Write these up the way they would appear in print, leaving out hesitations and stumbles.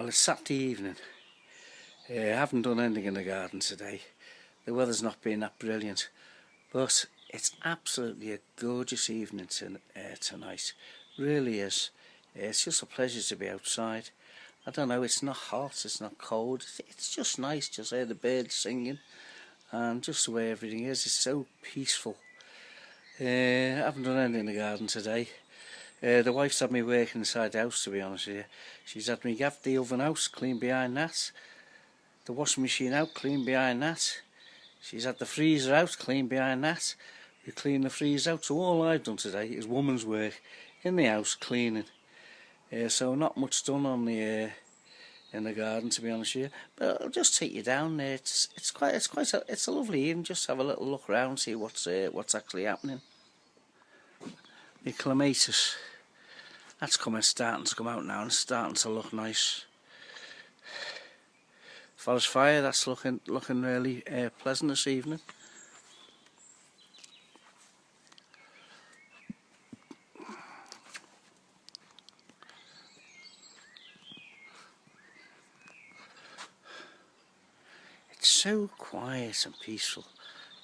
Well, it's Saturday evening. I haven't done anything in the garden today. The weather's not been that brilliant, but it's absolutely a gorgeous evening tonight. Really is. It's just a pleasure to be outside. I don't know, it's not hot, it's not cold. It's just nice, just hear the birds singing, and just the way everything is. It's so peaceful. I haven't done anything in the garden today. The wife's had me working inside the house, to be honest with you. She's had me gaff the oven house, clean behind that. The washing machine out, clean behind that. She's had the freezer out, clean behind that. We clean the freezer out. So all I've done today is woman's work in the house, cleaning. So not much done on the in the garden, to be honest with you. But I'll just take you down there. It's a lovely evening. Just have a little look around, see what's actually happening. The clematis. That's starting to come out now and starting to look nice. Forest fire, that's looking really pleasant this evening. It's so quiet and peaceful.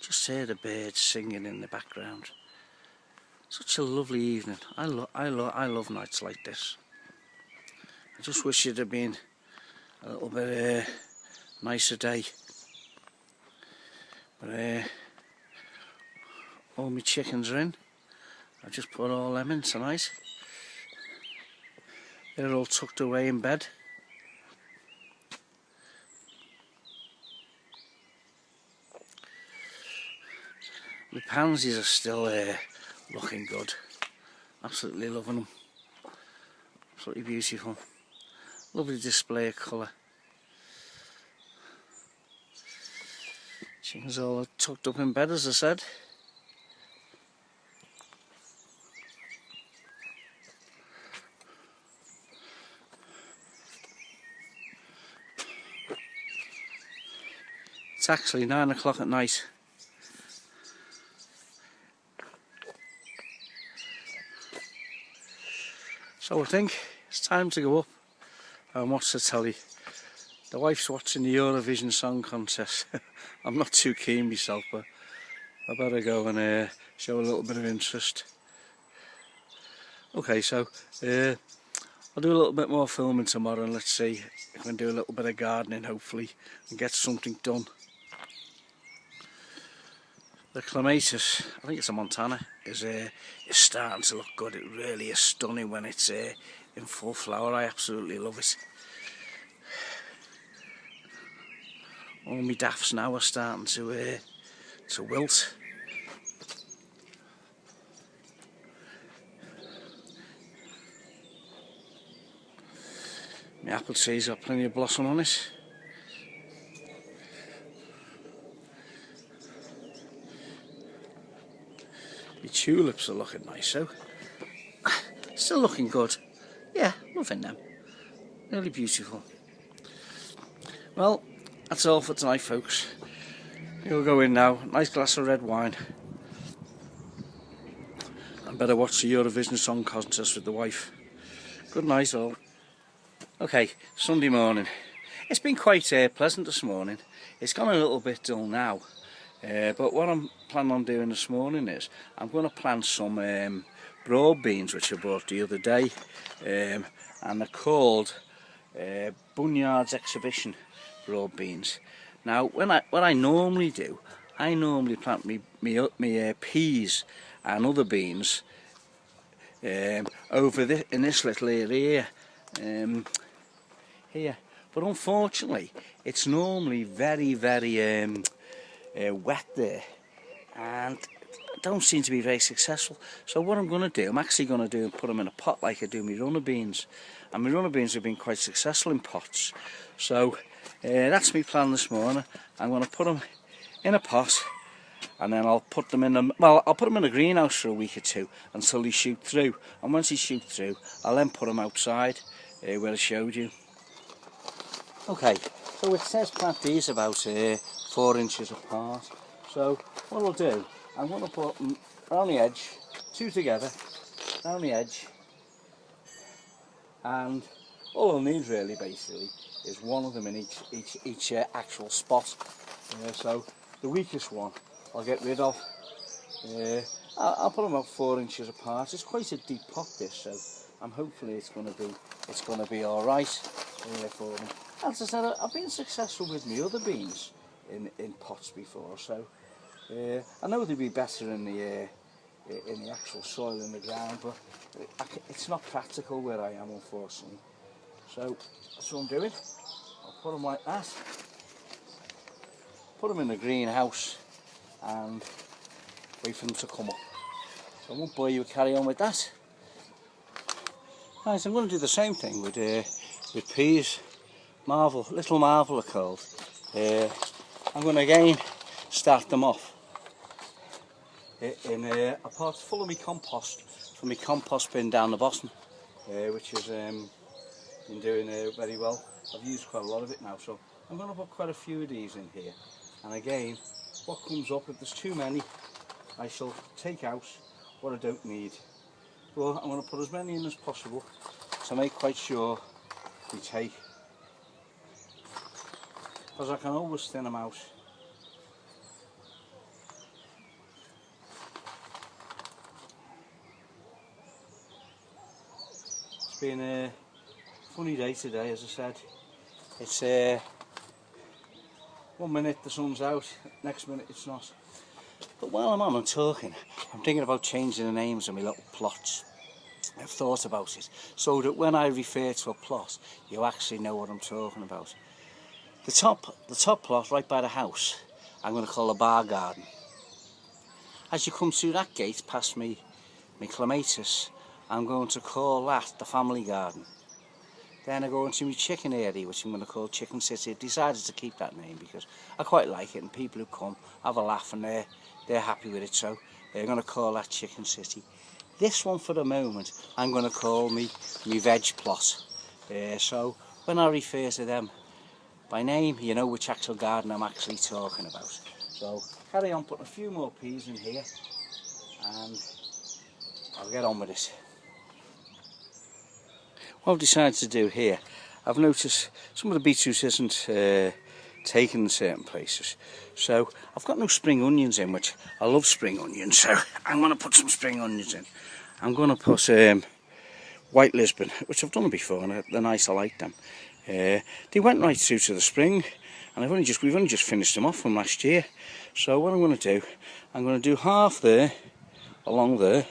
Just hear the birds singing in the background. Such a lovely evening. I love nights like this. I just wish it had been a little bit nicer day. But all my chickens are in. I've just put all them in tonight. They're all tucked away in bed. The pansies are still looking good. Absolutely loving them. Absolutely beautiful. Lovely display of colour. Chickens all tucked up in bed, as I said. It's actually 9 o'clock at night. So I think it's time to go up and watch the telly. The wife's watching the Eurovision Song Contest. I'm not too keen myself, but I better go and show a little bit of interest. Okay, so I'll do a little bit more filming tomorrow, and let's see if I can do a little bit of gardening, hopefully, and get something done. The clematis, I think it's a Montana, is starting to look good. It really is stunning when it's in full flower. I absolutely love it. All my daffs now are starting to wilt. My apple tree's got plenty of blossom on it. The tulips are looking nice, so still looking good. Yeah, loving them. Really beautiful. Well, that's all for tonight, folks. We'll go in now. Nice glass of red wine. I better watch the Eurovision Song Contest with the wife. Good night, all. Okay, Sunday morning. It's been quite pleasant this morning. It's gone a little bit dull now. But what I'm planning on doing this morning is I'm going to plant some broad beans, which I bought the other day, and they're called Bunyard's Exhibition broad beans. Now, what I normally do, I normally plant me peas and other beans over in this little area here. But unfortunately, it's normally very wet there, and don't seem to be very successful. So what I'm going to do, I'm actually going to do put them in a pot like I do my runner beans, and my runner beans have been quite successful in pots. So that's my plan this morning. I'm going to put them in a pot, and then I'll put them in I'll put them in a greenhouse for a week or two until they shoot through. And once they shoot through, I'll then put them outside where I showed you. Okay, so it says plant these about 4 inches apart. So what I'll do, I'm going to put them around the edge, 2 together, around the edge, and all I'll need really basically is one of them in each actual spot. So the weakest one I'll get rid of. I'll put them about 4 inches apart. It's quite a deep pot this, so I'm hopefully it's going to be all right for them. As I said, I've been successful with my other beans in pots before, so I know they'd be better in the actual soil in the ground, but it's not practical where I am, unfortunately. So that's what I'm doing. I'll put them like that. Put them in the greenhouse and wait for them to come up. So I won't bore you with carry on with that. Right, so I'm going to do the same thing with peas. Little Marvel are called. I'm going to again start them off in a pot full of my compost from my compost bin down the bottom, which has been doing very well. I've used quite a lot of it now, so I'm going to put quite a few of these in here. And again, what comes up, if there's too many, I shall take out what I don't need. Well, I'm going to put as many in as possible to make quite sure we take, because I can always thin them out. It's been a funny day today, as I said. It's 1 minute the sun's out, next minute it's not. But while I'm on and talking, I'm thinking about changing the names of my little plots. I've thought about it, so that when I refer to a plot, you actually know what I'm talking about. The top plot right by the house, I'm going to call a bar garden. As you come through that gate past me clematis, I'm going to call that the family garden. Then I go into my chicken area, which I'm going to call Chicken City. I've decided to keep that name because I quite like it, and people who come have a laugh and they're happy with it, so they're going to call that Chicken City. This one for the moment I'm going to call me veg plot. So when I refer to them by name, you know which actual garden I'm actually talking about. So carry on putting a few more peas in here and I'll get on with it. What I've decided to do here, I've noticed some of the beetroot isn't taken in certain places. So I've got no spring onions in, which I love spring onions, so I'm going to put some spring onions in. I'm going to put White Lisbon, which I've done before, and they're nice, I like them. They went right through to the spring, and we've only just finished them off from last year. So what I'm going to do, I'm going to do half there, along there,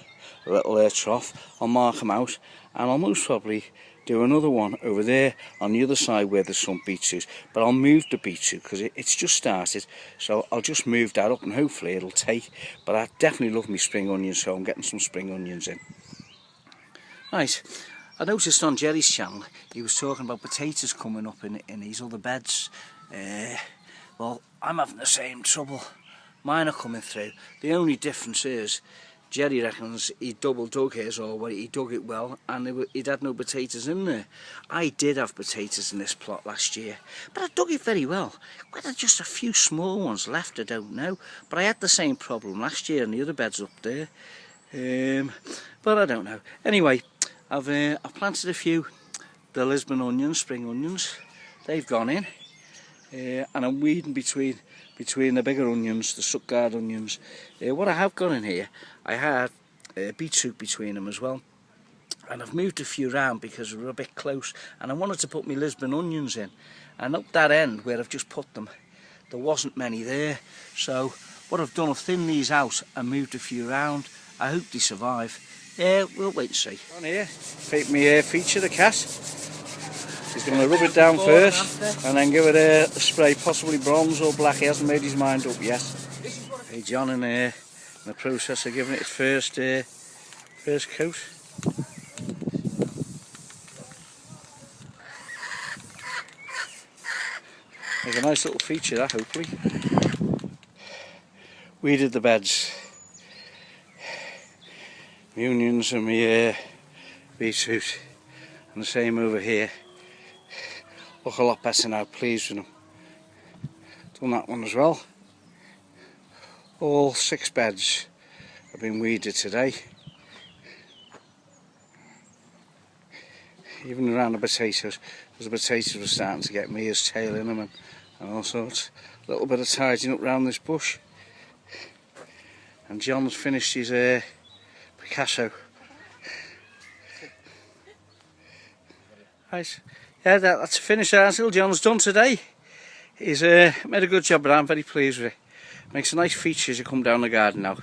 a little trough. I'll mark them out, and I'll most probably do another one over there on the other side where there's some beetroot, but I'll move the beetroot because it's just started, so I'll just move that up and hopefully it'll take. But I definitely love my spring onions, so I'm getting some spring onions in. Right, I noticed on Jerry's channel he was talking about potatoes coming up in these other beds. Well, I'm having the same trouble. Mine are coming through. The only difference is Jerry reckons he double dug his, or he dug it well, and he'd had no potatoes in there. I did have potatoes in this plot last year, but I dug it very well. Whether just a few small ones left, I don't know. But I had the same problem last year in the other beds up there. But I don't know. Anyway, I've planted a few, the Lisbon onions, spring onions. They've gone in, and I'm weeding between the bigger onions, the Stuttgart onions. What I have got in here, I had beetroot between them as well, and I've moved a few round because we were a bit close, and I wanted to put my Lisbon onions in, and up that end where I've just put them, there wasn't many there. So what I've done, I've thinned these out and moved a few round. I hope they survive. Yeah, we'll wait and see. On here, me feature the cat. He's going to rub it down first and then give it a spray, possibly bronze or black. He hasn't made his mind up yet. Hey, John in the process of giving it its first coat. There's a nice little feature that, hopefully. Weeded the beds. My onions and my beetroot, and the same over here. Look a lot better now, pleased with them. Done that one as well. All 6 beds have been weeded today. even around the potatoes, because the potatoes were starting to get me his tail in them and all sorts. A little bit of tidying up round this bush. And John's finished his Picasso. Right, yeah, that's a finished article John's done today. He's made a good job, but I'm very pleased with it. Makes a nice feature as you come down the garden now.